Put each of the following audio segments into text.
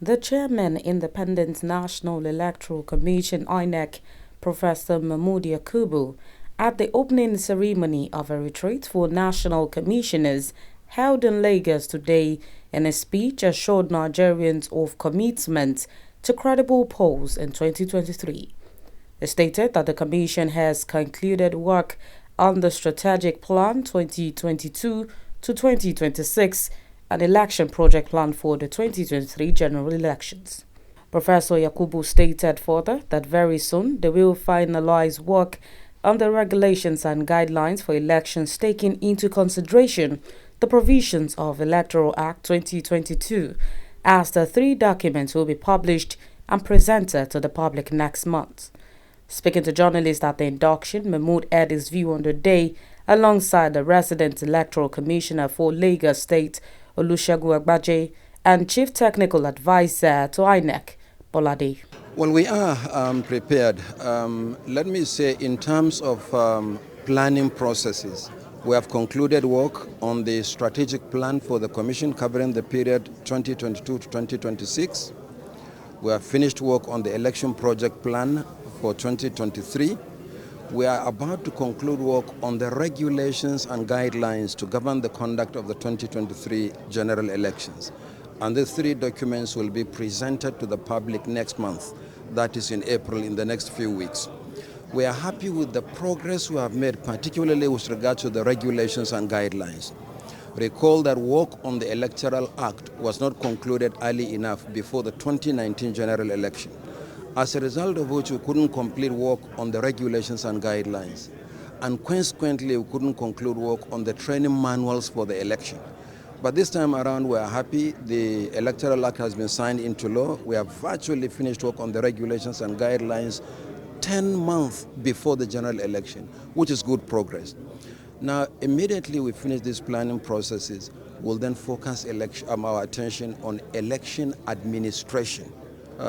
The chairman, Independent National Electoral Commission (Inec), Professor Mahmood Yakubu, at the opening ceremony of a retreat for national commissioners held in Lagos today, in a speech assured Nigerians of commitment to credible polls in 2023. He stated that the commission has concluded work on the Strategic Plan 2022 to 2026, an election project plan for the 2023 general elections. Professor Yakubu stated further that very soon they will finalize work on the regulations and guidelines for elections, taking into consideration the provisions of Electoral Act 2022, as the three documents will be published and presented to the public next month. Speaking to journalists at the induction, Mahmood aired his view on the day alongside the resident electoral commissioner for Lagos State, Olusegun Agbaje, and Chief Technical Advisor to Inec, Bolade. Well, we are prepared. Let me say, in terms of planning processes, we have concluded work on the strategic plan for the Commission covering the period 2022 to 2026. We have finished work on the election project plan for 2023. We are about to conclude work on the regulations and guidelines to govern the conduct of the 2023 general elections. And these three documents will be presented to the public next month, that is in April, in the next few weeks. We are happy with the progress we have made, particularly with regard to the regulations and guidelines. Recall that work on the Electoral Act was not concluded early enough before the 2019 general election, as a result of which we couldn't complete work on the regulations and guidelines. And consequently, we couldn't conclude work on the training manuals for the election. But this time around, we are happy. The Electoral Act has been signed into law. We have virtually finished work on the regulations and guidelines 10 months before the general election, which is good progress. Now, immediately we finish these planning processes, we'll then focus our attention on election administration,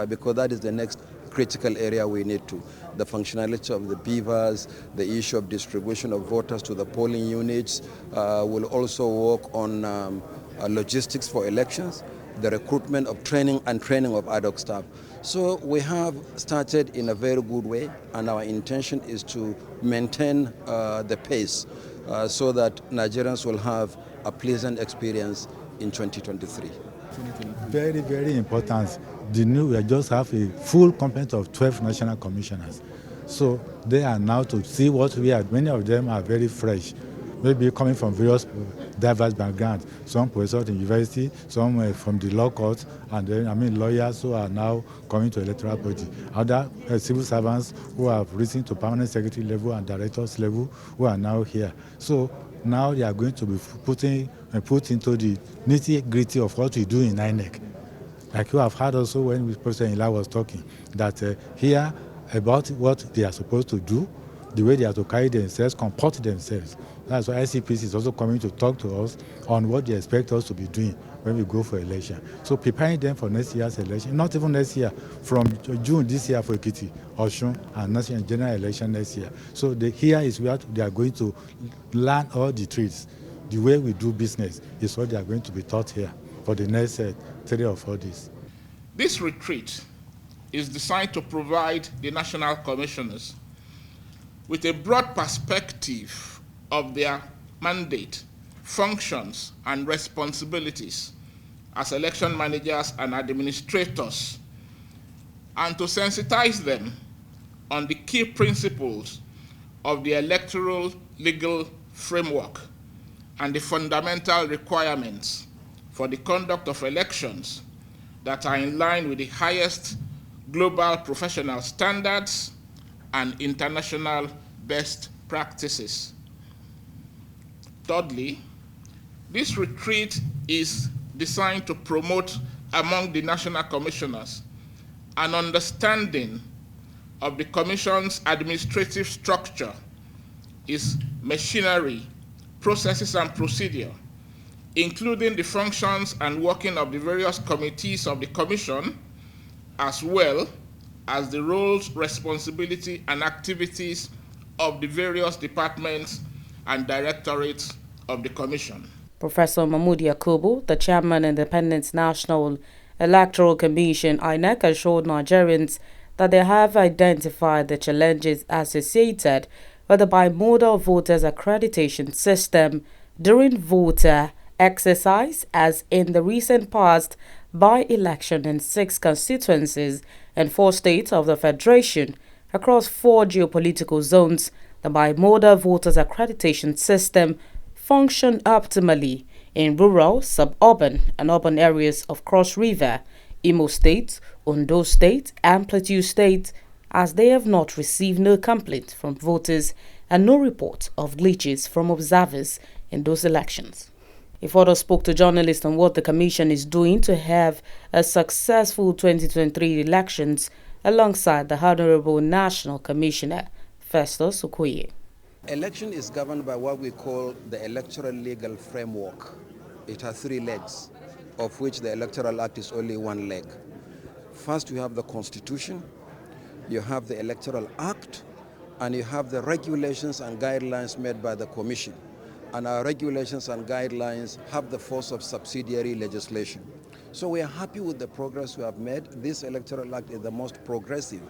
because that is the next critical area we need to. The functionality of the beavers, the issue of distribution of voters to the polling units. We'll also work on logistics for elections, the recruitment of training of ad hoc staff. So we have started in a very good way, and our intention is to maintain the pace so that Nigerians will have a pleasant experience in 2023. Very, very important. We just have a full complement of 12 national commissioners. So they are now to see what we are. Many of them are very fresh, maybe coming from various diverse backgrounds. Some professors in university, some from the law courts, and then lawyers who are now coming to electoral body. Other civil servants who have risen to permanent secretary level and directors level who are now here. So now they are going to be put into the nitty-gritty of what we do in Inec. Like you have heard also when Professor Ila was talking, that here about what they are supposed to do, the way they are to carry themselves, comport themselves. That's why ICPC is also coming to talk to us on what they expect us to be doing when we go for election. So preparing them for next year's election, not even next year, from June this year for Ekiti, Osun, and national general election next year. So here is where they are going to learn all the trades. The way we do business is what they are going to be taught here for the next 3 or 4 days. This retreat is designed to provide the national commissioners with a broad perspective of their mandate, functions, and responsibilities as election managers and administrators, and to sensitize them on the key principles of the electoral legal framework and the fundamental requirements for the conduct of elections that are in line with the highest global professional standards and international best practices. Thirdly, this retreat is designed to promote among the national commissioners an understanding of the Commission's administrative structure, its machinery, processes, and procedure, including the functions and working of the various committees of the Commission, as well as the roles, responsibility, and activities of the various departments and directorates of the Commission. Professor Mahmood Yakubu, the chairman, Independent National Electoral Commission INEC assured Nigerians that they have identified the challenges associated with the bimodal voters accreditation system during voter exercise, as in the recent past by-election in 6 constituencies and 4 states of the Federation across 4 geopolitical zones. The bimodal voters accreditation system functioned optimally in rural, suburban, and urban areas of Cross River, Imo State, Ondo State, and Plateau State, as they have not received no complaint from voters and no report of glitches from observers in those elections. He further spoke to journalists on what the Commission is doing to have a successful 2023 elections alongside the Honorable National Commissioner, Festus Okoye. Election is governed by what we call the electoral legal framework. It has 3 legs, of which the Electoral Act is only 1 leg. First, you have the Constitution, you have the Electoral Act, and you have the regulations and guidelines made by the Commission. And our regulations and guidelines have the force of subsidiary legislation. So we are happy with the progress we have made. This Electoral Act is the most progressive.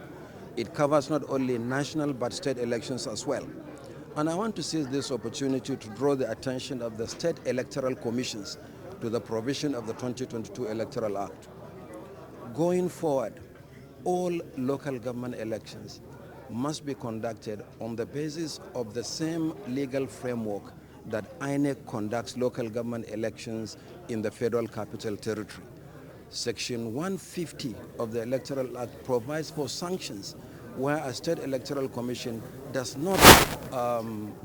It covers not only national but state elections as well. And I want to seize this opportunity to draw the attention of the state electoral commissions to the provision of the 2022 Electoral Act. Going forward, all local government elections must be conducted on the basis of the same legal framework that INEC conducts local government elections in the Federal Capital Territory. Section 150 of the Electoral Act provides for sanctions where a state electoral commission does not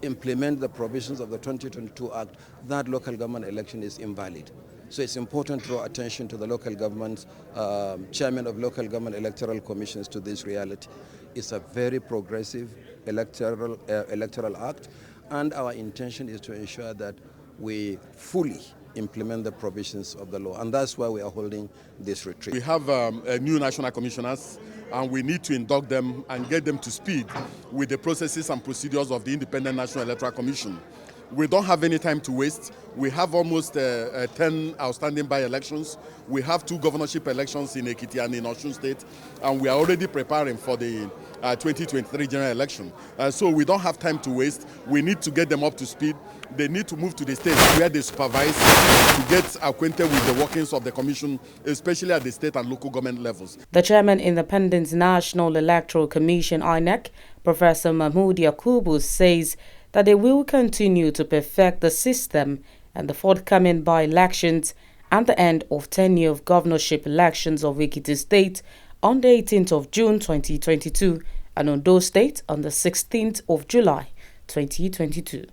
implement the provisions of the 2022 Act, that local government election is invalid. So it's important to draw attention to the local government, chairman of local government electoral commissions to this reality. It's a very progressive electoral act, and our intention is to ensure that we fully implement the provisions of the law, and that's why we are holding this retreat. We have new national commissioners, and we need to induct them and get them to speed with the processes and procedures of the Independent National Electoral Commission. We don't have any time to waste. We have almost 10 outstanding by-elections. We have 2 governorship elections in Ekiti and in Osun State, and we are already preparing for the 2023 general election. So we don't have time to waste. We need to get them up to speed. They need to move to the states where they supervise to get acquainted with the workings of the commission, especially at the state and local government levels. The chairman, Independent National Electoral Commission, INEC, Professor Mahmood Yakubu, says that they will continue to perfect the system and the forthcoming by-elections and the end of tenure of governorship elections of Ekiti State on the 18th of June 2022 and Ondo State on the 16th of July 2022.